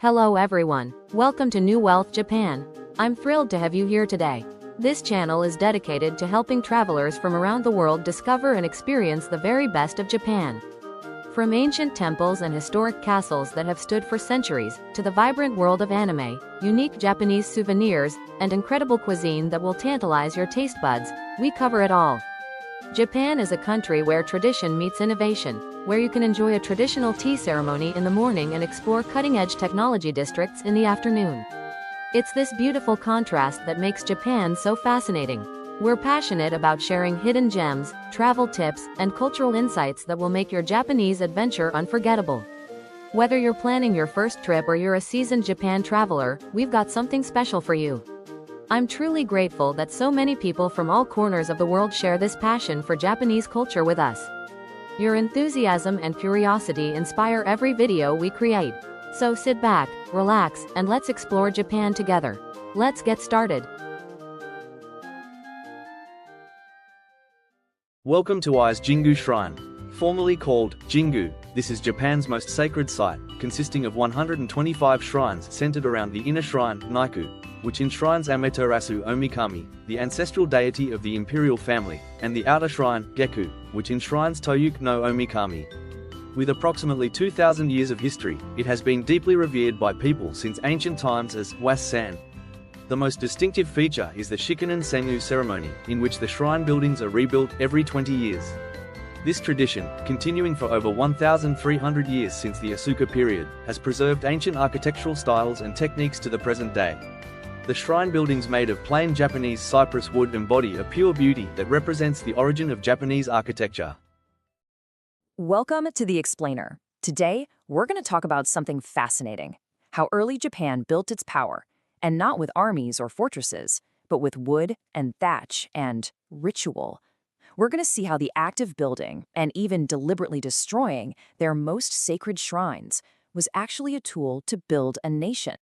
Hello everyone, welcome to New Wealth Japan. I'm thrilled to have you here today. This channel is dedicated to helping travelers from around the world discover and experience the very best of Japan. From ancient temples and historic castles that have stood for centuries, to the vibrant world of anime, unique Japanese souvenirs, and incredible cuisine that will tantalize your taste buds, we cover it all. Japan is a country where tradition meets innovation, where you can enjoy a traditional tea ceremony in the morning and explore cutting-edge technology districts in the afternoon. It's this beautiful contrast that makes Japan so fascinating. We're passionate about sharing hidden gems, travel tips, and cultural insights that will make your Japanese adventure unforgettable. Whether you're planning your first trip or you're a seasoned Japan traveler, we've got something special for you. I'm truly grateful that so many people from all corners of the world share this passion for Japanese culture with us. Your enthusiasm and curiosity inspire every video we create. So sit back, relax, and let's explore Japan together. Let's get started. Welcome to Ise Jingū Shrine. Formerly called Jingu, this is Japan's most sacred site, consisting of 125 shrines centered around the inner shrine, Naikū, which enshrines Amaterasu Omikami, the ancestral deity of the Imperial family, and the outer shrine, Gekū, which enshrines Toyuki no Omikami. With approximately 2,000 years of history, it has been deeply revered by people since ancient times as was-san. The most distinctive feature is the Shikinen Sengū ceremony, in which the shrine buildings are rebuilt every 20 years. This tradition, continuing for over 1,300 years since the Asuka period, has preserved ancient architectural styles and techniques to the present day. The shrine buildings made of plain Japanese cypress wood embody a pure beauty that represents the origin of Japanese architecture. Welcome to The Explainer. Today, we're going to talk about something fascinating: how early Japan built its power, and not with armies or fortresses, but with wood and thatch and ritual. We're going to see how the act of building, and even deliberately destroying, their most sacred shrines was actually a tool to build a nation.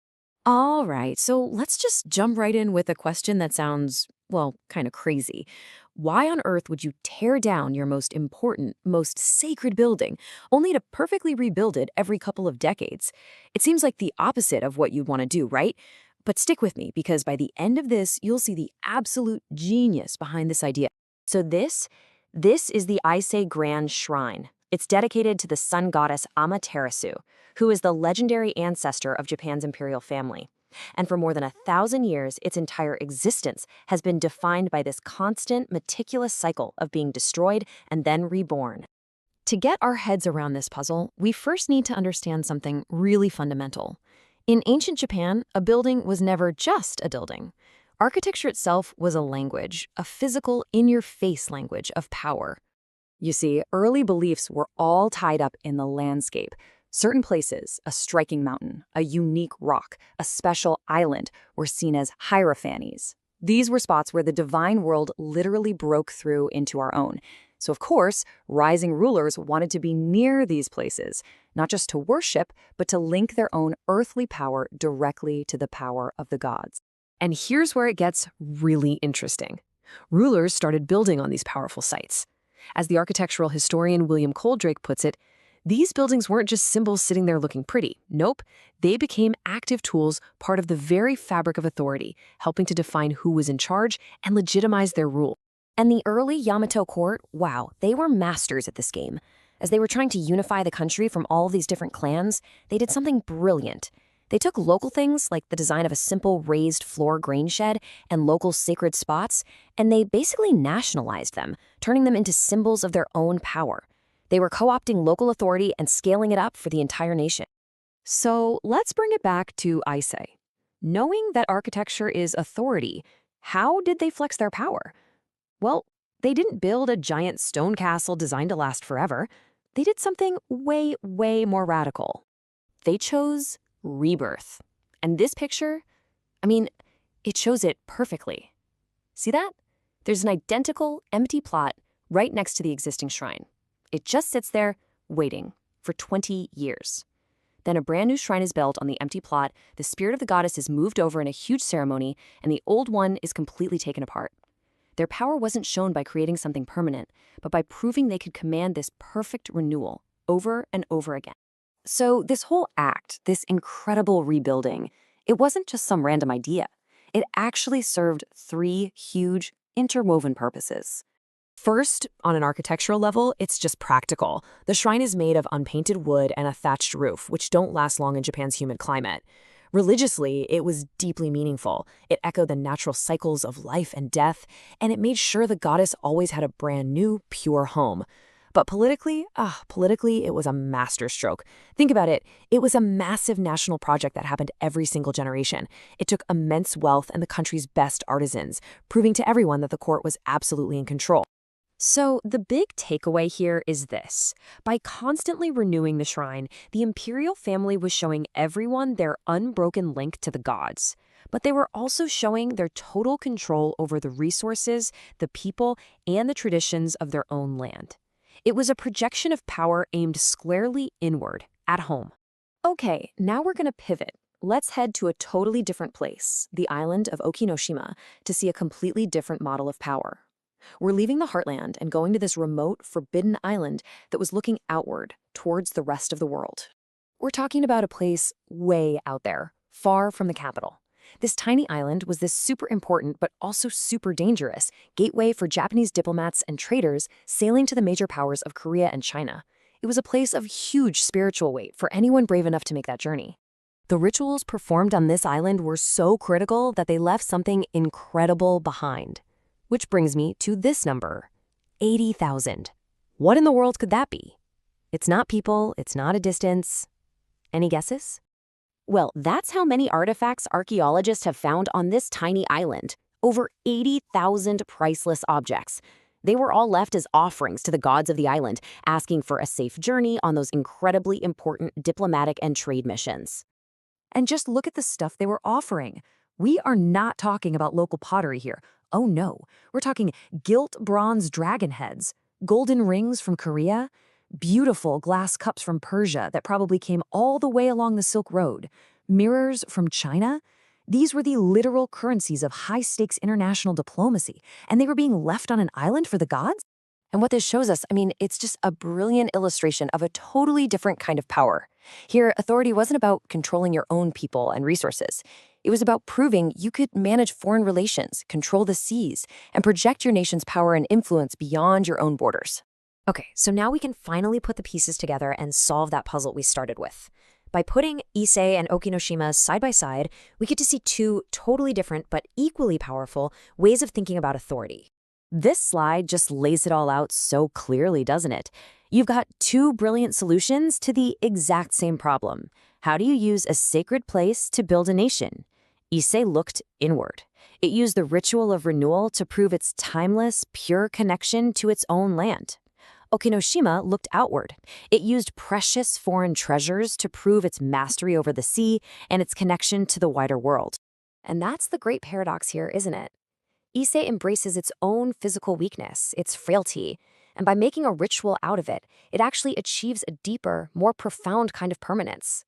All right, so let's just jump right in with a question that sounds, well, kind of crazy. Why on earth would you tear down your most important, most sacred building, only to perfectly rebuild it every couple of decades? It seems like the opposite of what you'd want to do, right? But stick with me, because by the end of this, you'll see the absolute genius behind this idea. So this is the Ise Grand Shrine. It's dedicated to the sun goddess Amaterasu, who is the legendary ancestor of Japan's imperial family. And for more than 1,000 years, its entire existence has been defined by this constant, meticulous cycle of being destroyed and then reborn. To get our heads around this puzzle, we first need to understand something really fundamental. In ancient Japan, a building was never just a building. Architecture itself was a language, a physical, in-your-face language of power. You see, early beliefs were all tied up in the landscape. Certain places, a striking mountain, a unique rock, a special island, were seen as hierophanies. These were spots where the divine world literally broke through into our own. So of course, rising rulers wanted to be near these places, not just to worship, but to link their own earthly power directly to the power of the gods. And here's where it gets really interesting. Rulers started building on these powerful sites. As the architectural historian William Coldrake puts it, these buildings weren't just symbols sitting there looking pretty. Nope, they became active tools, part of the very fabric of authority, helping to define who was in charge and legitimize their rule. And the early Yamato court, wow, they were masters at this game. As they were trying to unify the country from all of these different clans, they did something brilliant. They took local things like the design of a simple raised floor grain shed and local sacred spots, and they basically nationalized them, turning them into symbols of their own power. They were co-opting local authority and scaling it up for the entire nation. So let's bring it back to Ise. Knowing that architecture is authority, how did they flex their power? Well, they didn't build a giant stone castle designed to last forever. They did something way, way more radical. They chose rebirth. And this picture, it shows it perfectly. See that? There's an identical empty plot right next to the existing shrine. It just sits there, waiting for 20 years. Then a brand new shrine is built on the empty plot, the spirit of the goddess is moved over in a huge ceremony, and the old one is completely taken apart. Their power wasn't shown by creating something permanent, but by proving they could command this perfect renewal over and over again. So this whole act, this incredible rebuilding, it wasn't just some random idea. It actually served three huge, interwoven purposes. First, on an architectural level, it's just practical. The shrine is made of unpainted wood and a thatched roof, which don't last long in Japan's humid climate. Religiously, it was deeply meaningful. It echoed the natural cycles of life and death, and it made sure the goddess always had a brand new, pure home. But politically, it was a masterstroke. Think about it. It was a massive national project that happened every single generation. It took immense wealth and the country's best artisans, proving to everyone that the court was absolutely in control. So the big takeaway here is this. By constantly renewing the shrine, the Imperial family was showing everyone their unbroken link to the gods. But they were also showing their total control over the resources, the people, and the traditions of their own land. It was a projection of power aimed squarely inward, at home. Okay, now we're going to pivot. Let's head to a totally different place, the island of Okinoshima, to see a completely different model of power. We're leaving the heartland and going to this remote, forbidden island that was looking outward, towards the rest of the world. We're talking about a place way out there, far from the capital. This tiny island was this super important but also super dangerous gateway for Japanese diplomats and traders sailing to the major powers of Korea and China. It was a place of huge spiritual weight for anyone brave enough to make that journey. The rituals performed on this island were so critical that they left something incredible behind. Which brings me to this number, 80,000. What in the world could that be? It's not people, it's not a distance. Any guesses? Well, that's how many artifacts archaeologists have found on this tiny island. Over 80,000 priceless objects. They were all left as offerings to the gods of the island, asking for a safe journey on those incredibly important diplomatic and trade missions. And just look at the stuff they were offering. We are not talking about local pottery here. Oh no, we're talking gilt bronze dragon heads, golden rings from Korea, beautiful glass cups from Persia that probably came all the way along the Silk Road, mirrors from China. These were the literal currencies of high-stakes international diplomacy, and they were being left on an island for the gods? And what this shows us, it's just a brilliant illustration of a totally different kind of power. Here, authority wasn't about controlling your own people and resources. It was about proving you could manage foreign relations, control the seas, and project your nation's power and influence beyond your own borders. Okay, so now we can finally put the pieces together and solve that puzzle we started with. By putting Ise and Okinoshima side by side, we get to see two totally different but equally powerful ways of thinking about authority. This slide just lays it all out so clearly, doesn't it? You've got two brilliant solutions to the exact same problem. How do you use a sacred place to build a nation? Ise looked inward. It used the ritual of renewal to prove its timeless, pure connection to its own land. Okinoshima looked outward. It used precious foreign treasures to prove its mastery over the sea and its connection to the wider world. And that's the great paradox here, isn't it? Ise embraces its own physical weakness, its frailty, and by making a ritual out of it, it actually achieves a deeper, more profound kind of permanence.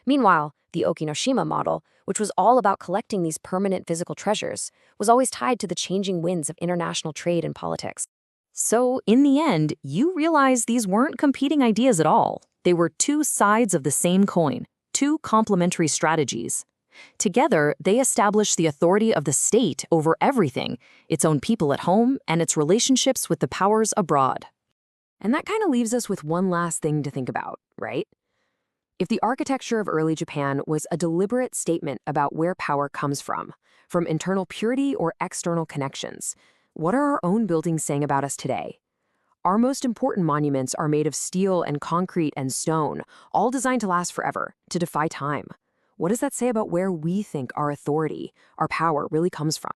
Meanwhile, the Okinoshima model, which was all about collecting these permanent physical treasures, was always tied to the changing winds of international trade and politics. So, in the end, you realize these weren't competing ideas at all. They were two sides of the same coin, two complementary strategies. Together, they established the authority of the state over everything, its own people at home, and its relationships with the powers abroad. And that kind of leaves us with one last thing to think about, right? If the architecture of early Japan was a deliberate statement about where power comes from internal purity or external connections, what are our own buildings saying about us today? Our most important monuments are made of steel and concrete and stone, all designed to last forever, to defy time. What does that say about where we think our authority, our power really comes from?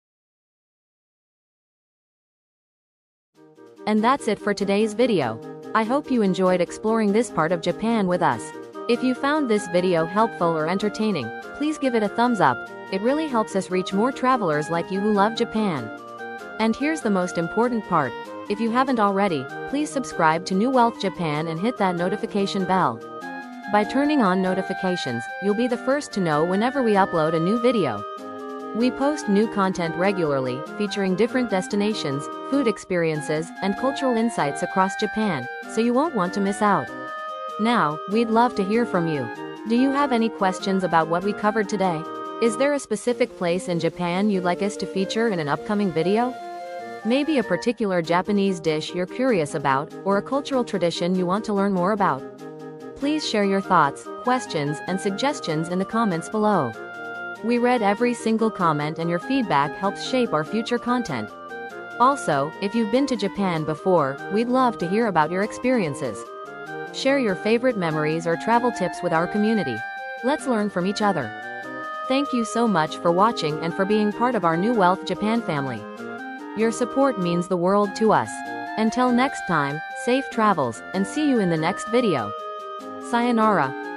And that's it for today's video. I hope you enjoyed exploring this part of Japan with us. If you found this video helpful or entertaining, please give it a thumbs up. It really helps us reach more travelers like you who love Japan. And here's the most important part. If you haven't already, please subscribe to New Wealth Japan and hit that notification bell. By turning on notifications, you'll be the first to know whenever we upload a new video. We post new content regularly, featuring different destinations, food experiences, and cultural insights across Japan, so you won't want to miss out. Now, we'd love to hear from you. Do you have any questions about what we covered today? Is there a specific place in Japan you'd like us to feature in an upcoming video? Maybe a particular Japanese dish you're curious about, or a cultural tradition you want to learn more about? Please share your thoughts, questions, and suggestions in the comments below. We read every single comment and your feedback helps shape our future content. Also, if you've been to Japan before, we'd love to hear about your experiences. Share your favorite memories or travel tips with our community. Let's learn from each other. Thank you so much for watching and for being part of our New Wealth Japan family. Your support means the world to us. Until next time, safe travels, and see you in the next video. Sayonara.